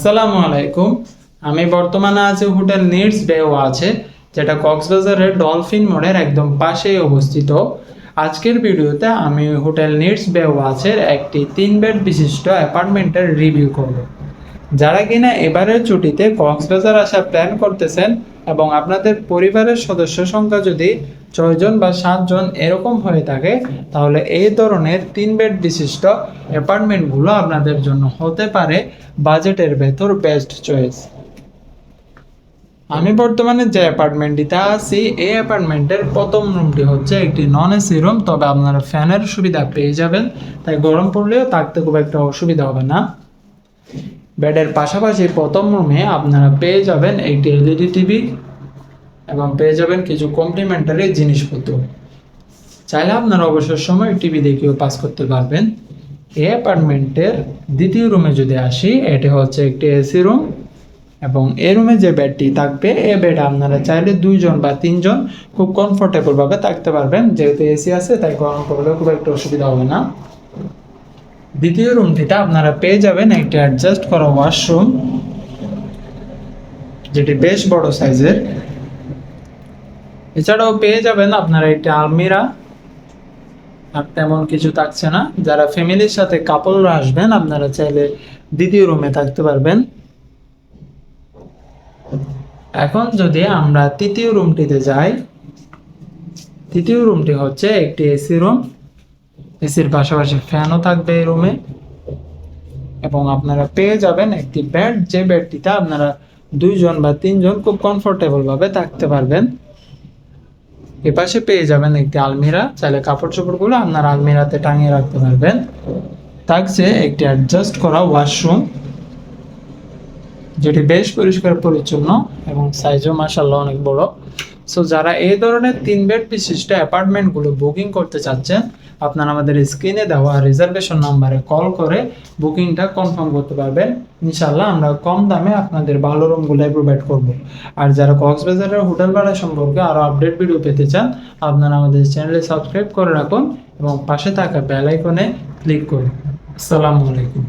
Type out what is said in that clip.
আসসালামু আলাইকুম। আমি বর্তমানে আছি হোটেল নিডস বেওয়া আছে, যেটা কক্সবাজারের ডলফিন মোড়ের একদম পাশেই অবস্থিত। আজকের ভিডিওতে আমি হোটেল নিডস বেওয়া আছে একটি 3 বেড বিশিষ্ট অ্যাপার্টমেন্টের রিভিউ করব। যারা কিনা এবারের ছুটিতে কক্সবাজার আসার প্ল্যান করতেছেন এবং আপনাদের পরিবারের সদস্য সংখ্যা যদি 6 জন বা 7 জন এরকম হয়ে থাকে, তাহলে এই ধরনের 3 বেড বিশিষ্ট অ্যাপার্টমেন্টগুলো আপনাদের জন্য হতে পারে বাজেটের ভেতর বেস্ট চয়েস। আমি বর্তমানে যে অ্যাপার্টমেন্টটিতে আছি, এই অ্যাপার্টমেন্টের প্রথম রুমটি হচ্ছে একটি নন এসি রুম, তবে আপনারা ফ্যানের সুবিধা পেয়ে যাবেন, তাই গরম পড়লেও থাকতে খুব একটা অসুবিধা হবে না। বেডের পাশাপাশি প্রথম রুমে আপনারা পেয়ে যাবেন একটি এলইডি টিভি এবং পেয়ে যাবেন কিছু কমপ্লিমেন্টারি জিনিসপত্র। চাইলে আপনারা অবসর সময় টিভি দেখেও পাস করতে পারবেন। এই অ্যাপার্টমেন্টের দ্বিতীয় রুমে যদি আসি, এটি হচ্ছে একটি এসি রুম এবং এই রুমে যে বেডটি থাকবে, এই বেড আপনারা চাইলে 2 জন বা 3 জন খুব কমফোর্টেবলভাবে থাকতে পারবেন। যেহেতু এসি আছে, তাই গরম পড়লেও খুব একটা অসুবিধা হবে না। দ্বিতীয় রুমটিতে আপনারা পেয়ে যাবেন একটি অ্যাডজাস্ট করা ওয়াশরুম, যেটি বেশ বড় সাইজের। এছাড়াও পেয়ে যাবেন আপনারা একটি আলমিরা, আর তেমন কিছু থাকছে না। যারা ফ্যামিলির সাথে কাপলরা আসবেন, আপনারা চাইলে দ্বিতীয় রুমে থাকতে পারবেন। এখন যদি আমরা তৃতীয় রুমটিতে যাই, তৃতীয় রুমটি হচ্ছে একটি এসি রুম। এসির পাশাপাশি ফ্যানও থাকবে এই রুমে এবং আপনারা পেয়ে যাবেন একটি বেড, যে বেডটিতে আপনারা 2 জন বা 3 জন খুব কমফোর্টেবল ভাবে থাকতে পারবেন। এপাশে পেয়ে যাবেন একটি আলমিরা, চাইলে কাপড় চোপড়গুলো আপনারা আলমিরাতে টাঙিয়ে রাখতে পারবেন। থাকছে একটি অ্যাডজাস্ট করা ওয়াশরুম, যেটি বেশ পরিষ্কার পরিচ্ছন্ন এবং সাইজও মাশাআল্লাহ অনেক বড়। সো যারা এই ধরনের 3 বেড বিশিষ্ট অ্যাপার্টমেন্টগুলো বুকিং করতে চাচ্ছেন, আপনারা আমাদের স্ক্রিনে দেওয়া রিজার্ভেশন নাম্বারে কল করে বুকিংটা কনফার্ম করতে পারবেন। ইনশাআল্লাহ আমরা কম দামে আপনাদের ভালো রুমগুলো প্রোভাইড করব। আর যারা কক্সবাজারের হোটেল ভাড়া সম্পর্কে আরও আপডেট ভিডিও পেতে চান, আপনারা আমাদের চ্যানেলে সাবস্ক্রাইব করে রাখুন এবং পাশে থাকা বেল আইকনে ক্লিক করুন। আসসালামু আলাইকুম।